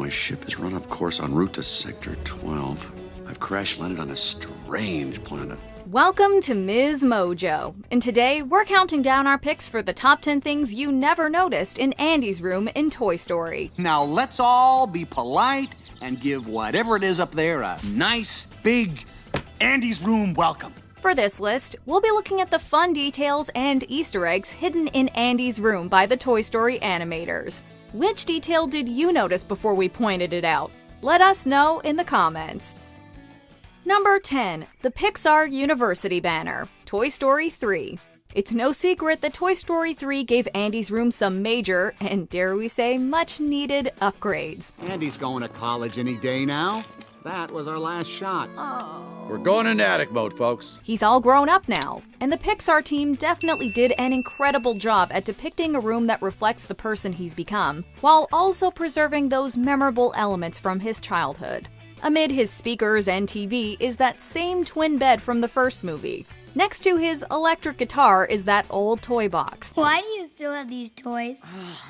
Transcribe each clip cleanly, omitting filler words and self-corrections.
my ship has run off course en route to Sector 12. I've crash landed on a strange planet. Welcome to Ms. Mojo, and today we're counting down our picks for the top 10 things you never noticed in Andy's room in Toy Story. Now let's all be polite and give whatever it is up there a nice, big Andy's room welcome. For this list, we'll be looking at the fun details and Easter eggs hidden in Andy's room by the Toy Story animators. Which detail did you notice before we pointed it out? Let us know in the comments. Number 10. The Pixar University banner, Toy Story 3. It's no secret that Toy Story 3 gave Andy's room some major, and dare we say, much-needed upgrades. Andy's going to college any day now. That was our last shot. We're going into attic mode, folks. He's all grown up now, and the Pixar team definitely did an incredible job at depicting a room that reflects the person he's become, while also preserving those memorable elements from his childhood. Amid his speakers and TV is that same twin bed from the first movie. Next to his electric guitar is that old toy box. Why do you still have these toys?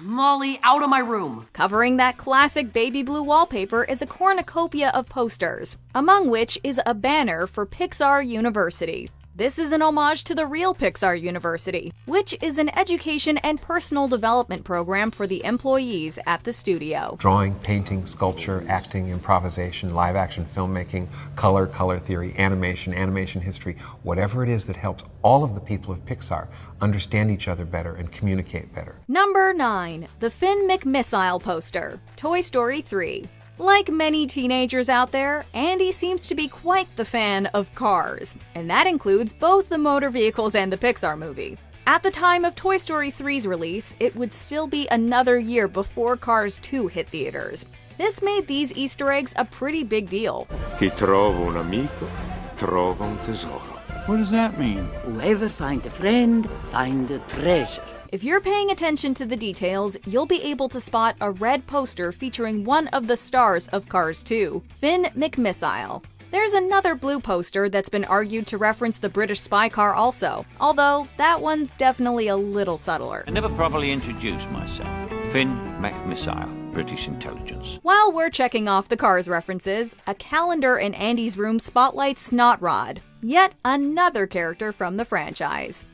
Molly, out of my room. Covering that classic baby blue wallpaper is a cornucopia of posters, among which is a banner for Pixar University. This is an homage to the real Pixar University, which is an education and personal development program for the employees at the studio. Drawing, painting, sculpture, acting, improvisation, live-action filmmaking, color theory, animation history, whatever it is that helps all of the people of Pixar understand each other better and communicate better. Number 9. The Finn McMissile poster, Toy Story 3. Like many teenagers out there, Andy seems to be quite the fan of cars, and that includes both the motor vehicles and the Pixar movie. At the time of Toy Story 3's release, it would still be another year before Cars 2 hit theaters. This made these Easter eggs a pretty big deal. Chi trova un amico, trova un tesoro. What does that mean? Whoever finds a friend, find a treasure. If you're paying attention to the details, you'll be able to spot a red poster featuring one of the stars of Cars 2, Finn McMissile. There's another blue poster that's been argued to reference the British spy car also, although that one's definitely a little subtler. I never properly introduced myself. Finn McMissile, British intelligence. While we're checking off the Cars references, a calendar in Andy's room spotlights Snotrod, yet another character from the franchise.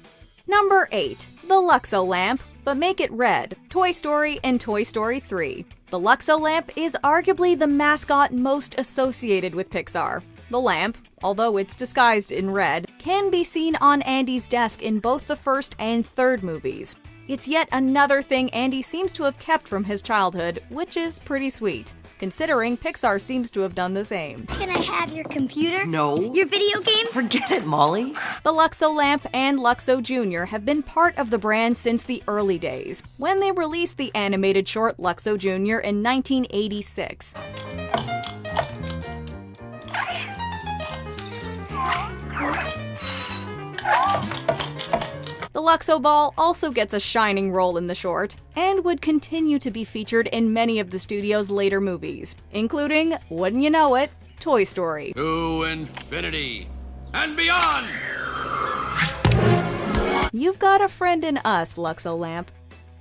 Number 8. The Luxo Lamp, but make it red, Toy Story and Toy Story 3. The Luxo Lamp is arguably the mascot most associated with Pixar. The lamp, although it's disguised in red, can be seen on Andy's desk in both the first and third movies. It's yet another thing Andy seems to have kept from his childhood, which is pretty sweet, considering Pixar seems to have done the same. Can I have your computer? No. Your video games? Forget it, Molly. The Luxo Lamp and Luxo Jr. have been part of the brand since the early days, when they released the animated short Luxo Jr. in 1986. The Luxo Ball also gets a shining role in the short, and would continue to be featured in many of the studio's later movies, including, wouldn't you know it, Toy Story. To infinity and beyond! You've got a friend in us, Luxo Lamp.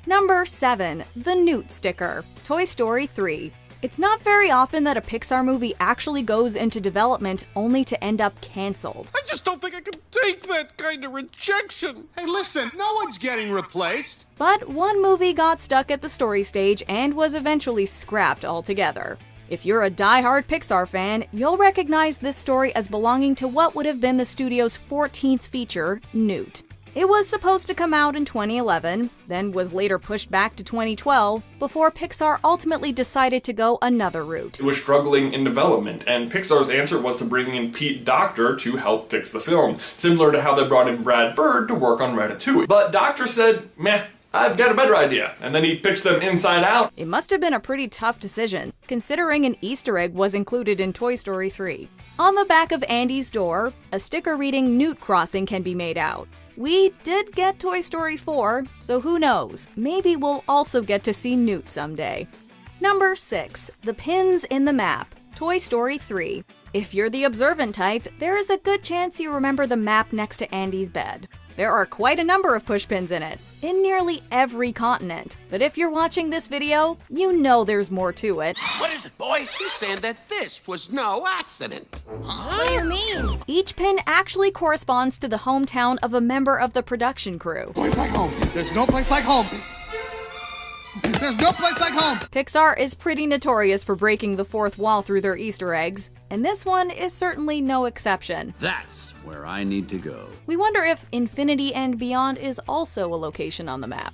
Number 7. The Newt Sticker, Toy Story 3. It's not very often that a Pixar movie actually goes into development only to end up canceled. I just don't think I can take that kind of rejection. Hey, listen, no one's getting replaced. But one movie got stuck at the story stage and was eventually scrapped altogether. If you're a die-hard Pixar fan, you'll recognize this story as belonging to what would have been the studio's 14th feature, Newt. It was supposed to come out in 2011, then was later pushed back to 2012, before Pixar ultimately decided to go another route. It was struggling in development, and Pixar's answer was to bring in Pete Docter to help fix the film, similar to how they brought in Brad Bird to work on Ratatouille. But Docter said, meh, I've got a better idea, and then he pitched them Inside Out. It must have been a pretty tough decision, considering an Easter egg was included in Toy Story 3. On the back of Andy's door, a sticker reading Newt Crossing can be made out. We did get Toy Story 4, so who knows, maybe we'll also get to see Newt someday. Number 6. The Pins in the Map, Toy Story 3. If you're the observant type, there is a good chance you remember the map next to Andy's bed. There are quite a number of pushpins in it. in nearly every continent. But if you're watching this video, you know there's more to it. What is it, boy? He's saying that this was no accident. What do you mean? Each pin actually corresponds to the hometown of a member of the production crew. Place like home. There's no place like home. There's no place like home. Pixar is pretty notorious for breaking the fourth wall through their Easter eggs, and this one is certainly no exception. That's where I need to go. We wonder if Infinity and Beyond is also a location on the map.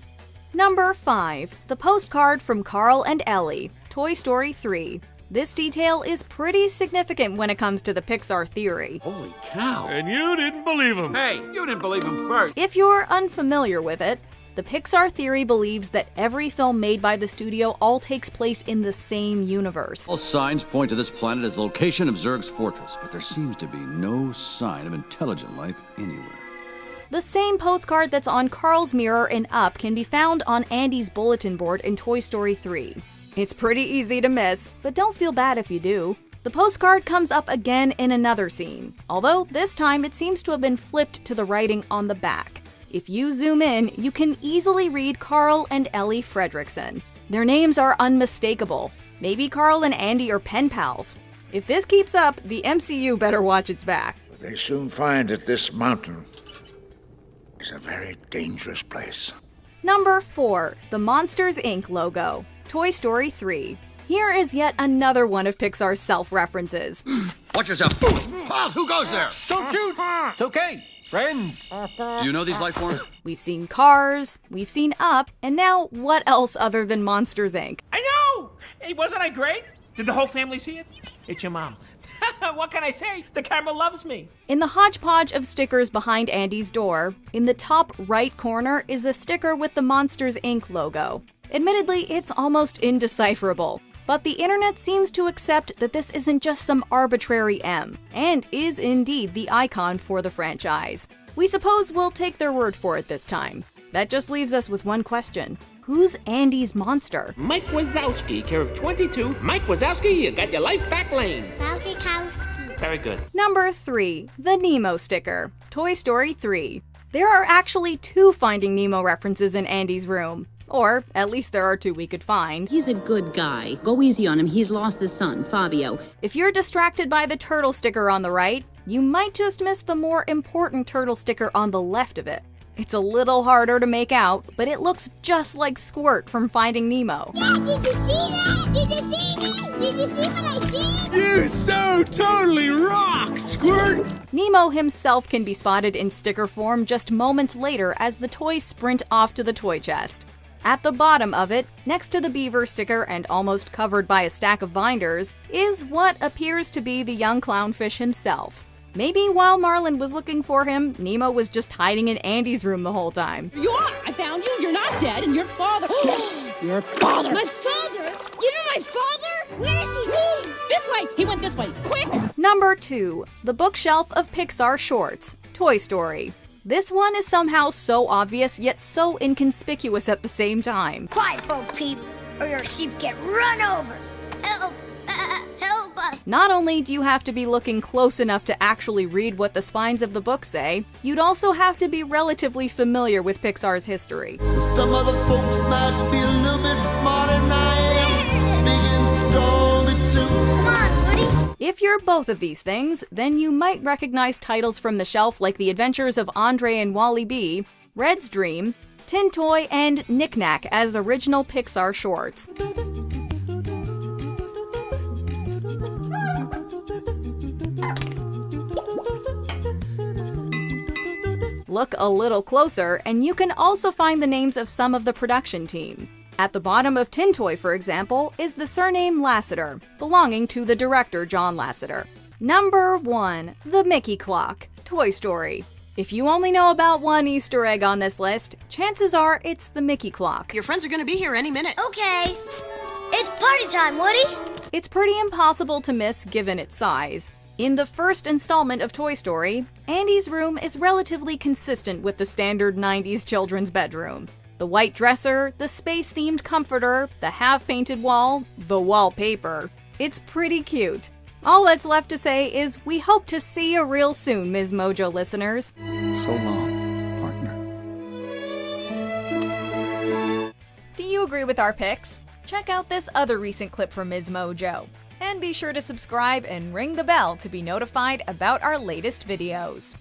Number 5. The postcard from Carl and Ellie, Toy Story 3. This detail is pretty significant when it comes to the Pixar theory. Holy cow. And you didn't believe him. Hey, you didn't believe him first. If you're unfamiliar with it, the Pixar theory believes that every film made by the studio all takes place in the same universe. All signs point to this planet as the location of Zurg's fortress, but there seems to be no sign of intelligent life anywhere. The same postcard that's on Carl's mirror in Up can be found on Andy's bulletin board in Toy Story 3. It's pretty easy to miss, but don't feel bad if you do. The postcard comes up again in another scene, although this time it seems to have been flipped to the writing on the back. If you zoom in, you can easily read Carl and Ellie Fredrickson. Their names are unmistakable. Maybe Carl and Andy are pen pals. If this keeps up, the MCU better watch its back. They soon find that this mountain is a very dangerous place. Number 4. The Monsters, Inc. logo, Toy Story 3. Here is yet another one of Pixar's self-references. Watch yourself. Pals, who goes there? Don't shoot. It's okay. Friends. Do you know these life forms? We've seen Cars, we've seen Up, and now what else other than Monsters, Inc.? I know! Hey, wasn't I great? Did the whole family see it? It's your mom. What can I say? The camera loves me. In the hodgepodge of stickers behind Andy's door, in the top right corner is a sticker with the Monsters, Inc. logo. Admittedly, it's almost indecipherable, but the internet seems to accept that this isn't just some arbitrary M, and is indeed the icon for the franchise. We suppose we'll take their word for it this time. That just leaves us with one question. Who's Andy's monster? Mike Wazowski, care of 22. Mike Wazowski, you got your life back lane. Wazowski. Very good. Number 3. The Nemo Sticker, Toy Story 3. There are actually 2 Finding Nemo references in Andy's room. Or, at least there are 2 we could find. He's a good guy. Go easy on him. He's lost his son, Fabio. If you're distracted by the turtle sticker on the right, you might just miss the more important turtle sticker on the left of it. It's a little harder to make out, but it looks just like Squirt from Finding Nemo. Dad, did you see that? Did you see me? Did you see what I did? You so totally rock, Squirt. Nemo himself can be spotted in sticker form just moments later as the toys sprint off to the toy chest. At the bottom of it, next to the beaver sticker and almost covered by a stack of binders, is what appears to be the young clownfish himself. Maybe while Marlin was looking for him, Nemo was just hiding in Andy's room the whole time. You are! I found you! You're not dead, and your father... your father! My father? You know my father? Where is he? This way! He went this way! Quick! Number 2. The Bookshelf of Pixar Shorts, Toy Story. This one is somehow so obvious, yet so inconspicuous at the same time. Quiet, Bo Peep, or your sheep get run over. Help! Help us! Not only do you have to be looking close enough to actually read what the spines of the book say, you'd also have to be relatively familiar with Pixar's history. Some other folks might be a little bit smarter than I am. Big and strong too. Come on, Woody. If you're both of these things, then you might recognize titles from the shelf like The Adventures of Andre and Wally B, Red's Dream, Tin Toy, and Knick Knack as original Pixar shorts. Look a little closer, and you can also find the names of some of the production team. At the bottom of Tin Toy, for example, is the surname Lasseter, belonging to the director John Lasseter. Number 1. The Mickey Clock, Toy Story. If you only know about one Easter egg on this list, chances are it's the Mickey Clock. Your friends are gonna be here any minute. Okay. It's party time, Woody. It's pretty impossible to miss given its size. In the first installment of Toy Story, Andy's room is relatively consistent with the standard 90s children's bedroom. The white dresser, the space-themed comforter, the half-painted wall, the wallpaper. It's pretty cute. All that's left to say is we hope to see you real soon, Ms. Mojo listeners. So long, partner. agree with our picks? Check out this other recent clip from Ms. Mojo. And be sure to subscribe and ring the bell to be notified about our latest videos.